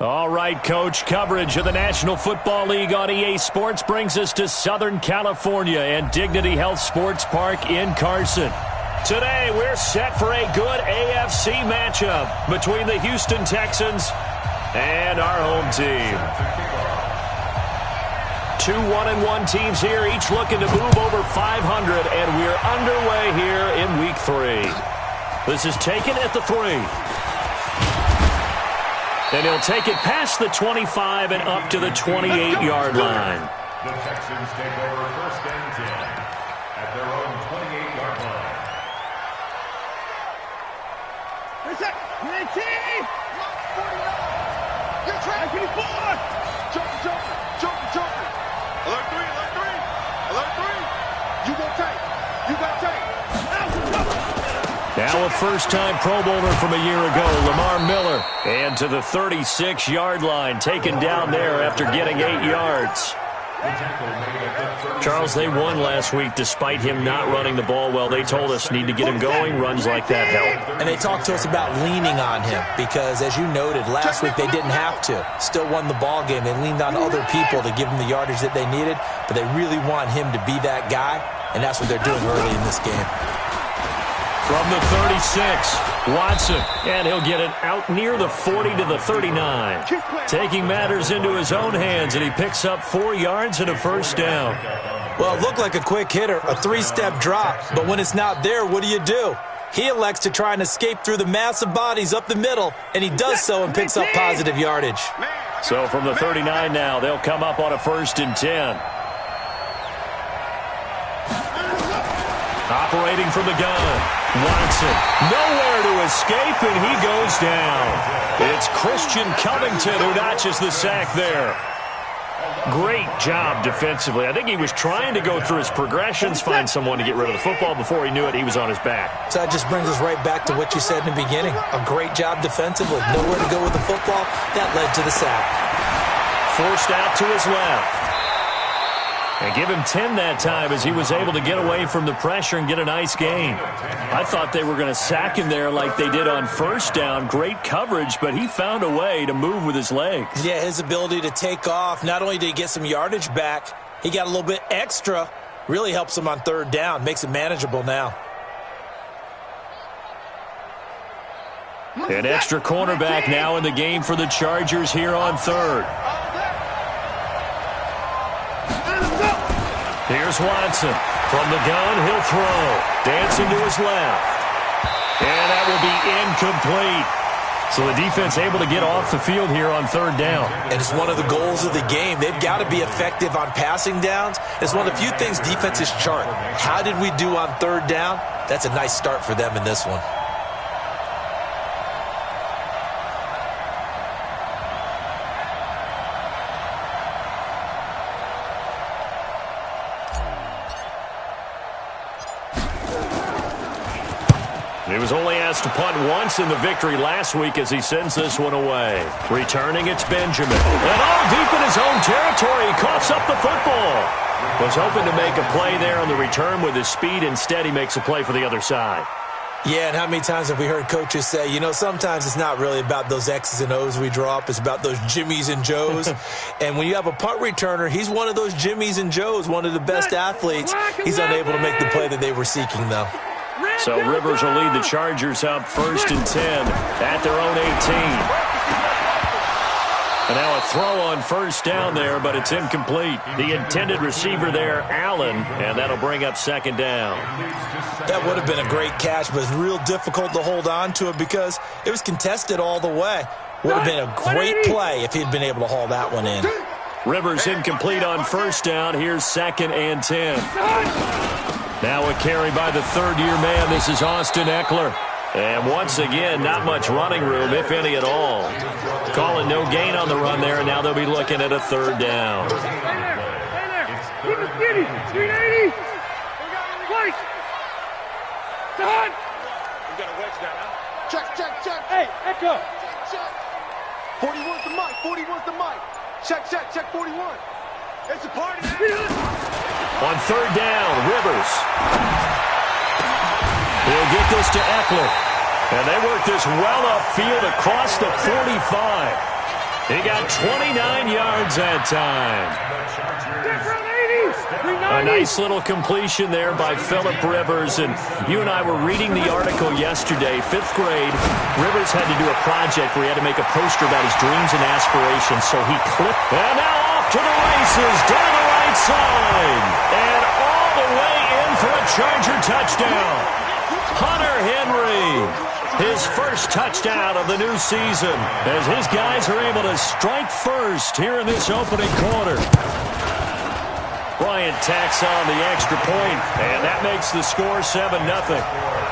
All right, Coach, coverage of the National Football League on EA Sports brings us to Southern California and Dignity Health Sports Park in Carson. Today, we're set for a good AFC matchup between the Houston Texans and our home team. Two 1-1 teams here, each looking to move over 500, and we're underway here in Week 3. This is taken at the 3. And he'll take it past the 25 and up to the 28-yard line. The Texans take over 1st and 10 at their own 28-yard line. Reset. 19. 49. You're trying. 54. Jump. Alert 3. Alert 3. You gon' take. You got take. Now a first-time Pro Bowler from a year ago, Lamar Miller. And to the 36-yard line, taken down there after getting 8 yards. Charles, they won last week despite him not running the ball well. They told us need to get him going. Runs like that help. And they talked to us about leaning on him because, as you noted, last week they didn't have to. Still won the ball game. They leaned on other people to give them the yardage that they needed, but they really want him to be that guy, and that's what they're doing early in this game. From the 36, Watson, and he'll get it out near the 40 to the 39. Taking matters into his own hands, and he picks up 4 yards and a first down. Well, it looked like a quick hitter, a 3-step drop, but when it's not there, what do? He elects to try and escape through the massive bodies up the middle, and he does so and picks up positive yardage. So from the 39 now, they'll come up on a 1st and 10. Operating from the gun, Watson, nowhere to escape, and he goes down. It's Christian Covington who notches the sack there. Great job defensively. I think he was trying to go through his progressions, find someone to get rid of the football. Before he knew it, he was on his back. So that just brings us right back to what you said in the beginning. A great job defensively, nowhere to go with the football. That led to the sack. Forced out to his left. And give him 10 that time as he was able to get away from the pressure and get a nice gain. I thought they were going to sack him there like they did on 1st down. Great coverage, but he found a way to move with his legs. Yeah, his ability to take off. Not only did he get some yardage back, he got a little bit extra. Really helps him on 3rd down. Makes it manageable now. An extra cornerback now in the game for the Chargers here on 3rd. Here's Watson. From the gun, he'll throw. Dancing to his left. And that will be incomplete. So the defense able to get off the field here on 3rd down. And it's one of the goals of the game. They've got to be effective on passing downs. It's one of the few things defenses chart. How did we do on 3rd down? That's a nice start for them in this one. He was only asked to punt once in the victory last week as he sends this one away. Returning, it's Benjamin. And all deep in his own territory, he coughs up the football. Was hoping to make a play there on the return with his speed. Instead, he makes a play for the other side. Yeah, and how many times have we heard coaches say, you know, sometimes it's not really about those X's and O's we draw up. It's about those Jimmies and Joes. And when you have a punt returner, he's one of those Jimmies and Joes, one of the best athletes. He's unable to make the play that they were seeking, though. So Rivers will lead the Chargers up 1st and 10 at their own 18. And now a throw on 1st down there, but it's incomplete. The intended receiver there, Allen, and that'll bring up 2nd down. That would have been a great catch, but it's real difficult to hold on to it because it was contested all the way. Would have been a great play if he'd been able to haul that one in. Rivers incomplete on 1st down. Here's 2nd and 10. Now a carry by the 3rd-year man. This is Austin Eckler. And once again, not much running room, if any at all. Calling no gain on the run there, and now they'll be looking at a 3rd down. Stay there. Keep it skinny. 380. Twice. Done. We got a wedge down, huh? Check. Hey, Echo. Check. 41's the mic. 41's the mic. Check. 41. It's a party. On 3rd down, Rivers. He'll get this to Eckler. And they work this well upfield across the 45. He got 29 yards that time. A nice little completion there by Phillip Rivers. And you and I were reading the article yesterday, 5th grade. Rivers had to do a project where he had to make a poster about his dreams and aspirations. So he clipped. And now off to the races, down the right side. And all the way in for a Charger touchdown. Hunter Henry, his first touchdown of the new season, as his guys are able to strike first here in this opening quarter. Bryant tacks on the extra point, and that makes the score 7-0.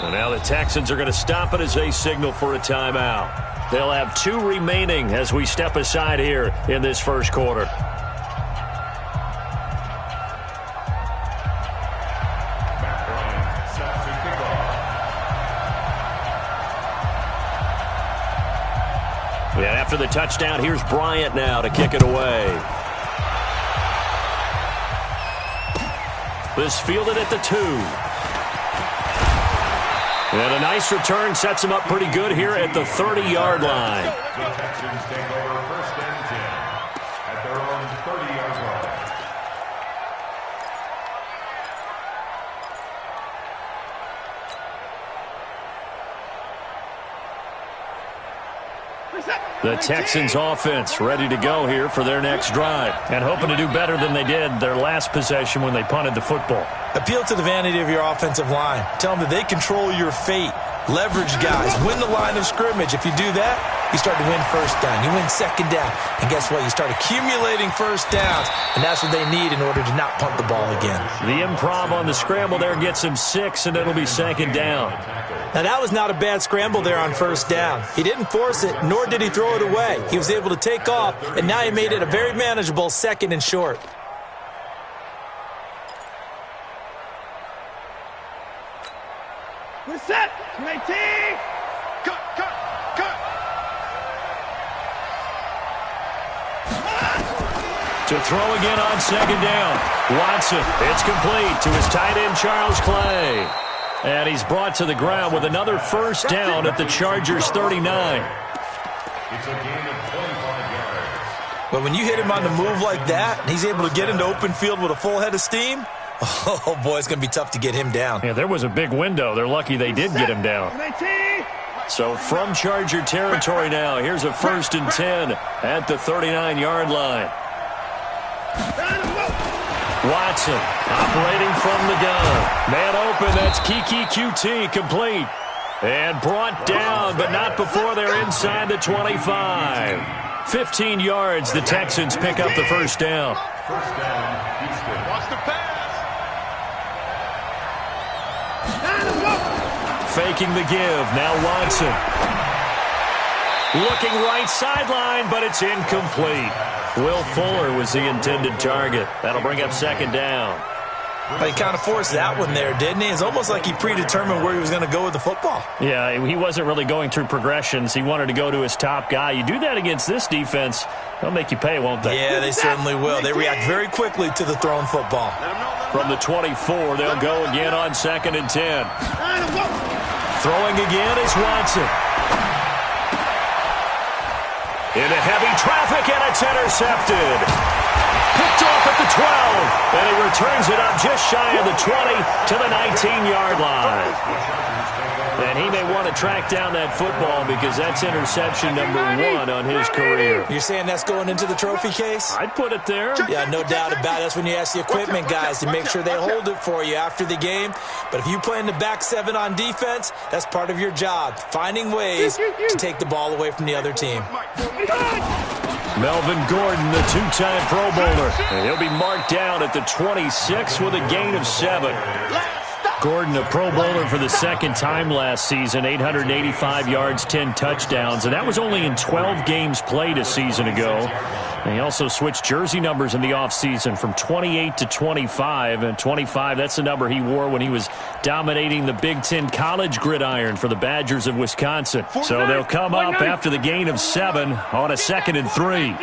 And now the Texans are going to stop it as they signal for a timeout. They'll have 2 remaining as we step aside here in this first quarter. And after the touchdown, here's Bryant now to kick it away. This fielded at the 2. And a nice return sets him up pretty good here at the 30-yard line. The Texans take over 1st and 10 at their own 30-yard line. The Texans offense ready to go here for their next drive and hoping to do better than they did their last possession when they punted the football. Appeal to the vanity of your offensive line. Tell them that they control your fate. Leverage guys. Win the line of scrimmage. If you do that, you start to win first down. You win second down. And guess what? You start accumulating first downs. And that's what they need in order to not punt the ball again. The improv on the scramble there gets him 6, and it'll be second down. Now, that was not a bad scramble there on first down. He didn't force it, nor did he throw it away. He was able to take off, and now he made it a very manageable 2nd and short. We're set. 19. Cut. To throw again on second down. Watson, it's complete to his tight end, Charles Clay. And he's brought to the ground with another first down at the Chargers' 39. It's a gain of 25 yards. But when you hit him on the move like that, and he's able to get into open field with a full head of steam, oh, boy, it's going to be tough to get him down. Yeah, there was a big window. They're lucky they did get him down. So from Charger territory now, here's a 1st and 10 at the 39-yard line. Watson operating from the gun. Man open, that's Kiki QT, complete. And brought down, but not before they're inside the 25. 15 yards, the Texans pick up the first down. First down, Houston. Watch the pass. Faking the give, now Watson. Looking right sideline, but it's incomplete. Will Fuller was the intended target. That'll bring up second down. Well, he kind of forced that one there, didn't he? It's almost like he predetermined where he was going to go with the football. Yeah, he wasn't really going through progressions. He wanted to go to his top guy. You do that against this defense, they'll make you pay, won't they? Yeah, they certainly will. They react very quickly to the thrown football. From the 24, they'll go again on 2nd and 10. Throwing again is Watson. Into heavy traffic, and it's intercepted. Picked off at the and he returns it up just shy of the 20 to the 19-yard line. And he may want to track down that football because that's interception number 1 on his career. You're saying that's going into the trophy case? I'd put it there. Yeah, no doubt about it. That's when you ask the equipment guys to make sure they hold it for you after the game. But if you play in the back 7 on defense, that's part of your job, finding ways to take the ball away from the other team. Melvin Gordon, the 2-time Pro Bowler. And he'll be marked down at the 26 with a gain of 7. Gordon, a Pro Bowler for the second time last season, 885 yards, 10 touchdowns, and that was only in 12 games played a season ago. And he also switched jersey numbers in the offseason from 28 to 25, and 25, that's the number he wore when he was dominating the Big Ten college gridiron for the Badgers of Wisconsin. So they'll come up after the gain of 7 on a 2nd and 3.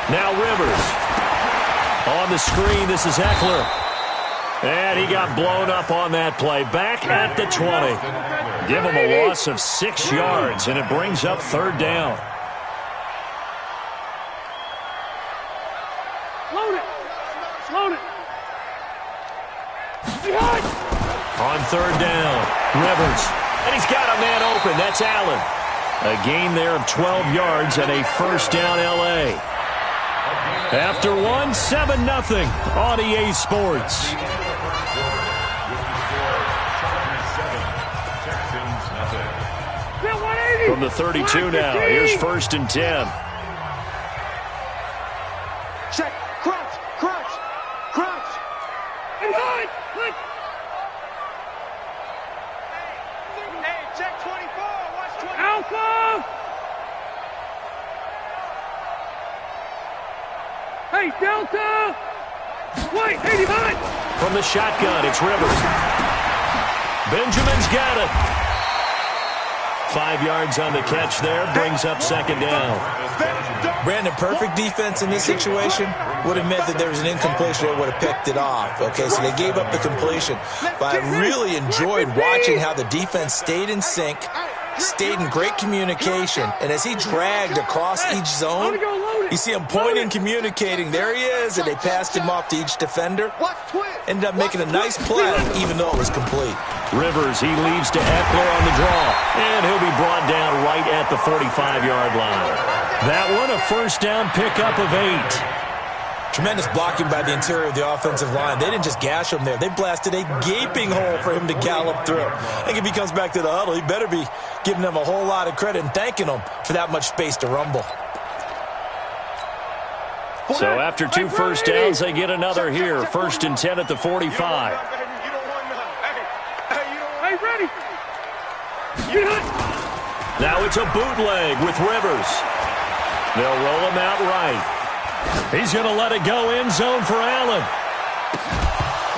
Now Rivers. On the screen, this is Eckler. And he got blown up on that play. Back at the 20. Give him a loss of 6 yards, and it brings up 3rd down. Load it. Load it. On 3rd down, Rivers. And he's got a man open. That's Allen. A gain there of 12 yards and a 1st down L.A. After 1, 7-0 on EA Sports. From the 32 now, here's 1st and 10. Check, crouch, crouch, crouch. And hide. Hey, check 24, watch 24. Alpha! Hey, Delta! Wait, 89! From the shotgun, it's Rivers. Benjamin's got it. 5 yards on the catch there, brings up 2nd down. Brandon, perfect defense in this situation would have meant that there was an incompletion. They would have picked it off. Okay, so they gave up the completion. But I really enjoyed watching how the defense stayed in sync, stayed in great communication, and as he dragged across each zone, you see him pointing, communicating. There he is, and they passed him off to each defender. Ended up making a nice play, even though it was complete. Rivers, he leaves to Eckler on the draw, and he'll be brought down right at the 45-yard line. That one, a 1st down pickup of 8. Tremendous blocking by the interior of the offensive line. They didn't just gash him there. They blasted a gaping hole for him to gallop through. I think if he comes back to the huddle, he better be giving them a whole lot of credit and thanking them for that much space to rumble. So after 2 1st downs, they get another here. 1st and 10 at the 45. Hey, ready. Now it's a bootleg with Rivers. They'll roll him out right. He's going to let it go end zone for Allen.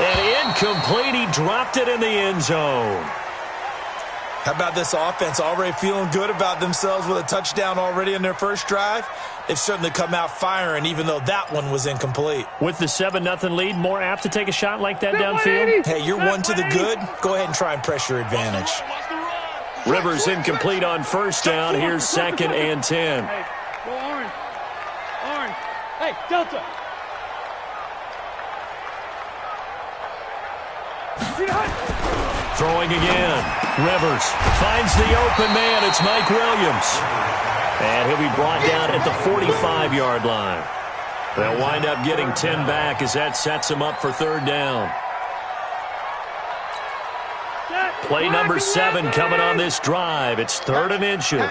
And incomplete. He dropped it in the end zone. How about this offense already feeling good about themselves with a touchdown already in their first drive? They've certainly come out firing, even though that one was incomplete. With the 7-0 lead, more apt to take a shot like that downfield? Hey, you're 1 to the good. Go ahead and try and press your advantage. Rivers incomplete on 1st down. Here's 2nd and 10. Hey, go orange. Orange. Hey, Delta. Throwing again. Rivers finds the open man. It's Mike Williams. And he'll be brought down at the 45-yard line. They'll wind up getting 10 back as that sets him up for 3rd down. Play number 7 coming on this drive. It's 3rd and inches.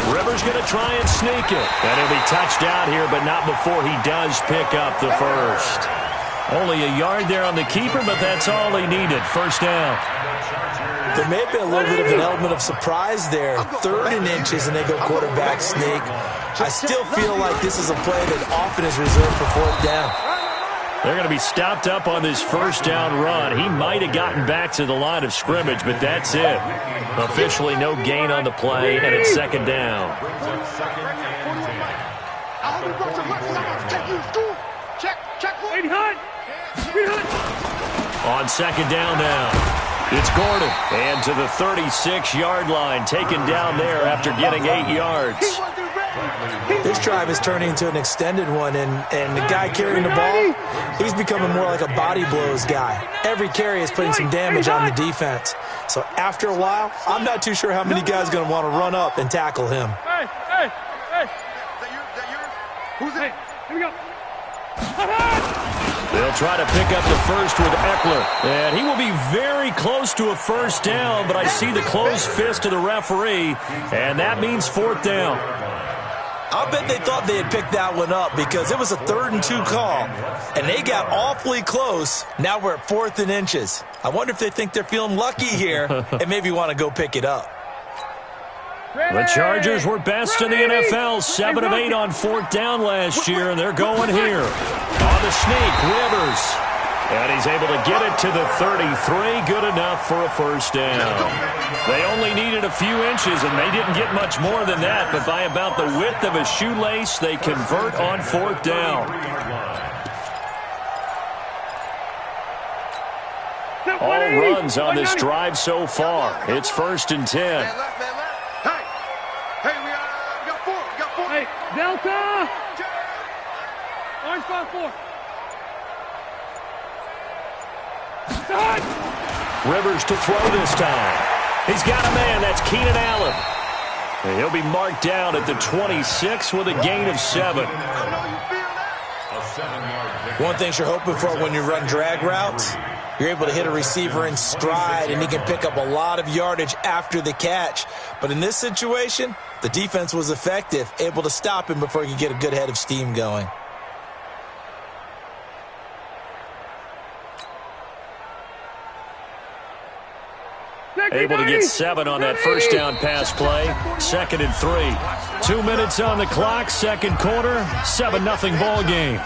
Rivers going to try and sneak it. And he'll be touched out here, but not before he does pick up the 1st. Only a yard there on the keeper, but that's all he needed. 1st down. There may have been a little bit of an element of surprise there. 3rd and inches, and they go quarterback sneak. I still feel like this is a play that often is reserved for 4th down. They're going to be stopped up on this 1st down run. He might have gotten back to the line of scrimmage, but that's it. Officially no gain on the play, and it's 2nd down. On 2nd down now. It's Gordon, and to the 36-yard line, taken down there after getting 8 yards. This drive is turning into an extended one, and the guy carrying the ball, he's becoming more like a body blows guy. Every carry is putting some damage on the defense. So after a while, I'm not too sure how many guys are going to want to run up and tackle him. Hey! Who's it? Here we go. They'll try to pick up the first with Eckler. And he will be very close to a first down, but I see the closed fist of the referee, and that means 4th down. I'll bet they thought they had picked that one up because it was a 3rd and 2 call, and they got awfully close. Now we're at 4th and inches. I wonder if they think they're feeling lucky here and maybe want to go pick it up. The Chargers were best in the NFL, 7 of 8 on 4th down last year, and they're going here. On the sneak, Rivers. And he's able to get it to the 33, good enough for a first down. They only needed a few inches, and they didn't get much more than that, but by about the width of a shoelace, they convert on 4th down. All runs on this drive so far. It's 1st and 10. Hey, Delta! Orange 5-4. Rivers to throw this time. He's got a man. That's Keenan Allen. And he'll be marked down at the 26 with a gain of 7. One thing you're hoping for when you run drag routes, you're able to hit a receiver in stride, and he can pick up a lot of yardage after the catch. But in this situation, the defense was effective, able to stop him before he could get a good head of steam going. Able to get 7 on that first down pass play. 2nd and 3. 2 minutes on the clock, 2nd quarter, 7-0 ball game.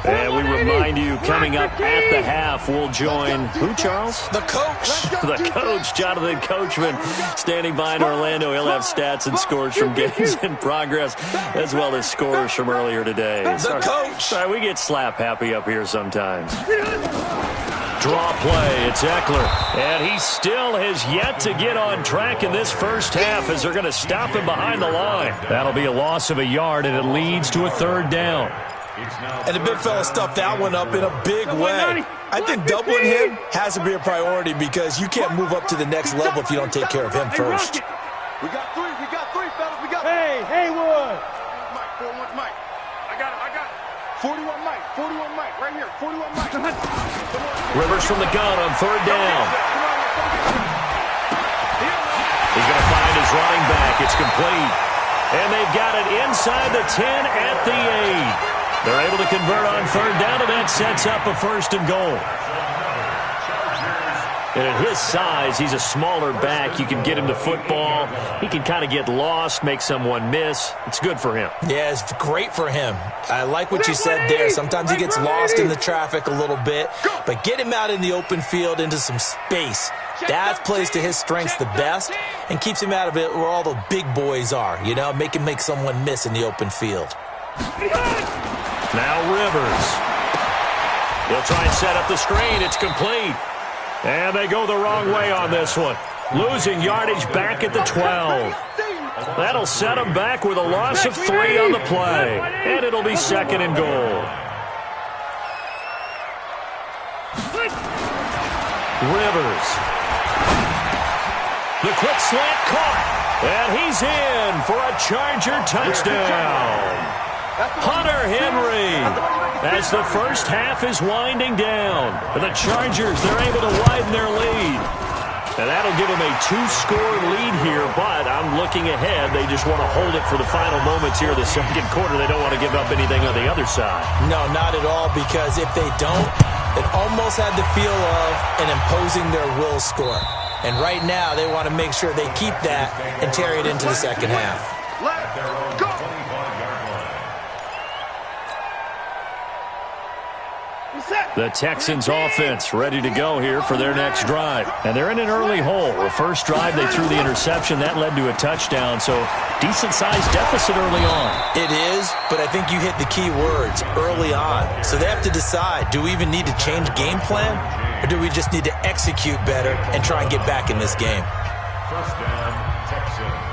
And we remind you, coming up at the half, we'll join who, Charles? The coach. The coach, Jonathan Coachman, standing by in Orlando. He'll have stats and scores from games in progress, as well as scores from earlier today. The coach. Sorry, we get slap happy up here sometimes. Draw play, it's Eckler. And he still has yet to get on track in this first half as they're going to stop him behind the line. That'll be a loss of a yard, and it leads to a 3rd down. And the big fella stuffed that one up in a big way. I think doubling him has to be a priority because you can't move up to the next level if you don't take care of him first. We got three, fellas, we got. Hey, Haywood. Mike. I got it. 41 Mike, right here, 41 Mike. Rivers from the gun on 3rd down. He's going to find his running back. It's complete. And they've got it inside the 10 at the 8. They're able to convert on 3rd down, and that sets up a 1st and goal. And at his size, he's a smaller back. You can get him to football. He can kind of get lost, make someone miss. It's good for him. Yeah, it's great for him. I like what you said there. Sometimes he gets lost in the traffic a little bit, but get him out in the open field into some space. That plays to his strengths the best and keeps him out of it where all the big boys are, you know, make him make someone miss in the open field. Now Rivers. He'll try and set up the screen. It's complete. And they go the wrong way on this one. Losing yardage back at the 12. That'll set them back with a loss of 3 on the play. And it'll be 2nd and goal. Rivers. The quick slant caught. And he's in for a Charger touchdown. Hunter Henry, as the first half is winding down. The Chargers, they're able to widen their lead. And that'll give them a 2-score lead here, but I'm looking ahead. They just want to hold it for the final moments here of the 2nd quarter. They don't want to give up anything on the other side. No, not at all, because if they don't, it almost had the feel of an imposing their will score. And right now, they want to make sure they keep that and carry it into the 2nd half. Let's go! Set. The Texans offense ready to go here for their next drive. And they're in an early hole. The first drive, they threw the interception. That led to a touchdown, so decent-sized deficit early on. It is, but I think you hit the key words, early on. So they have to decide, do we even need to change game plan, or do we just need to execute better and try and get back in this game? First down, Texans.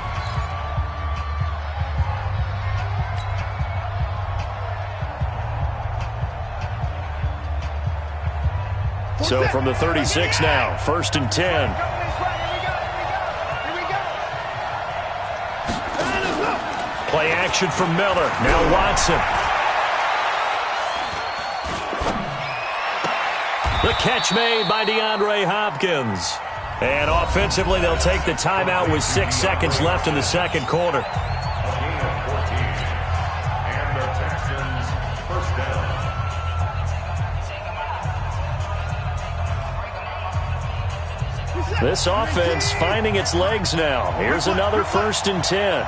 So from the 36 now, 1st and 10. Play action from Miller. Now Watson. The catch made by DeAndre Hopkins. And offensively, they'll take the timeout with 6 seconds left in the second quarter. A gain of 14. And the Texans, first down. This offense finding its legs now. Here's another 1st and 10.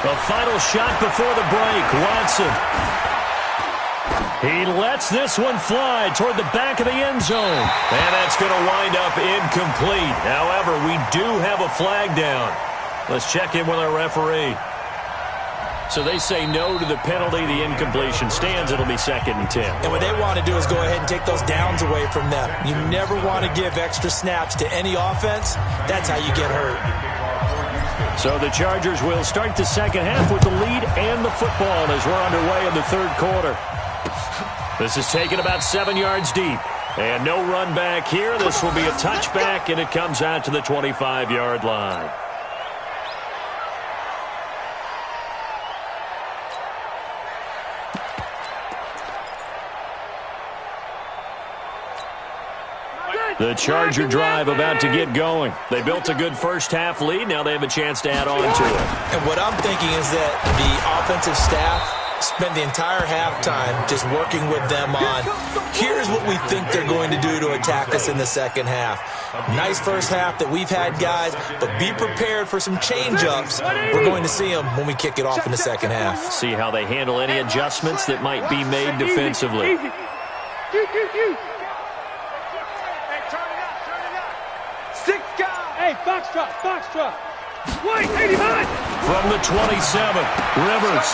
The final shot before the break. Watson. He lets this one fly toward the back of the end zone. And that's going to wind up incomplete. However, we do have a flag down. Let's check in with our referee. So they say no to the penalty. The incompletion stands. It'll be 2nd and 10. And what they want to do is go ahead and take those downs away from them. You never want to give extra snaps to any offense. That's how you get hurt. So the Chargers will start the second half with the lead and the football as we're underway in the third quarter. This is taken about 7 yards deep. And no run back here. This will be a touchback, and it comes out to the 25-yard line. The Charger drive about to get going. They built a good first-half lead. Now they have a chance to add on to it. And what I'm thinking is that the offensive staff spent the entire halftime just working with them on, here's what we think they're going to do to attack us in the second half. Nice first half that we've had, guys, but be prepared for some change-ups. We're going to see them when we kick it off in the second half. See how they handle any adjustments that might be made defensively. Hey, box drop. Wait, 89! From the 27, Rivers.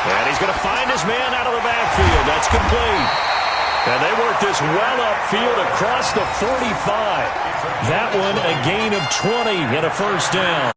And he's going to find his man out of the backfield. That's complete. And they work this well upfield across the 45. That one a gain of 20 and a first down.